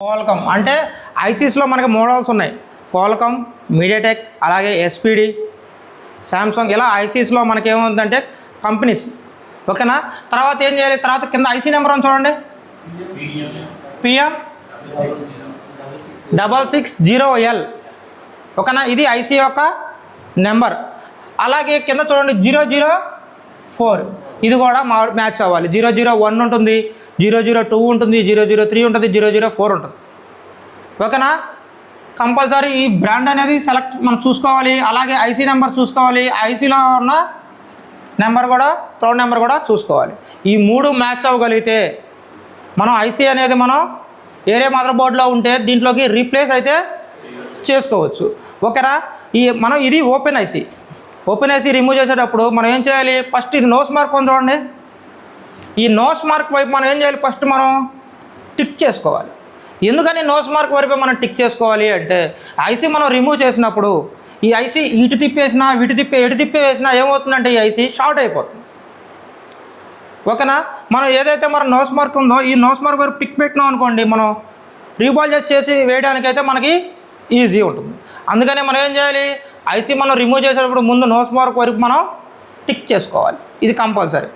కోల్కమ్ అంటే ఐసీస్లో మనకి మోడల్స్ ఉన్నాయి. కోల్కమ్, మీడియాటెక్, అలాగే ఎస్పీడి, శాంసంగ్, ఇలా ఐసీస్లో మనకి ఏముందంటే కంపెనీస్. ఓకేనా. తర్వాత ఏం చేయాలి, తర్వాత కింద ఐసీ నెంబర్ అని చూడండి, PM6660L. ఓకేనా, ఇది ఐసీ యొక్క నెంబర్. అలాగే కింద చూడండి 004, ఇది కూడా మ్యాచ్ అవ్వాలి. 001 ఉంటుంది, 002 ఉంటుంది, 003 ఉంటుంది, 004 ఉంటుంది. ఓకేనా. కంపల్సరీ ఈ బ్రాండ్ అనేది మనం చూసుకోవాలి. అలాగే ఐసీ నెంబర్ చూసుకోవాలి, ఐసీలో ఉన్న నెంబర్ కూడా, ప్రౌడ్ నెంబర్ కూడా చూసుకోవాలి. ఈ 3 మ్యాచ్ అవ్వగలిగితే మనం ఐసీ అనేది మనం వేరే మదర్ బోర్డులో ఉంటే దీంట్లోకి రీప్లేస్ అయితే చేసుకోవచ్చు. ఓకేనా. మనం ఇది ఓపెన్ ఐసీ రిమూవ్ చేసేటప్పుడు మనం ఏం చేయాలి, ఫస్ట్ ఇది నోస్ మార్క్ ఉంది చూడండి, ఈ నోస్ మార్క్ వైపు మనం ఏం చేయాలి, ఫస్ట్ మనం టిక్ చేసుకోవాలి. ఎందుకని నోస్ మార్క్ వైపు మనం టిక్ చేసుకోవాలి అంటే, ఐసీ మనం రిమూవ్ చేసినప్పుడు ఈ ఐసీ ఇటు తిప్పేసినా ఎటు తిప్పేసినా ఏమవుతుందంటే ఈ ఐసీ షార్ట్ అయిపోతుంది. ఓకేనా. మనం ఏదైతే మన నోస్ మార్క్ ఉందో ఈ నోస్ మార్క్ వైపు టిక్ పెట్టినాం అనుకోండి, మనం రీబాల్జెస్ చేసి వేయడానికైతే మనకి ఈజీ ఉంటుంది. అందుకనే మనం ఏం చేయాలి, ఐసీ మనం రిమూవ్ చేసేటప్పుడు ముందు నోస్ మార్క్ వరకు మనం టిక్ చేసుకోవాలి, ఇది కంపల్సరీ.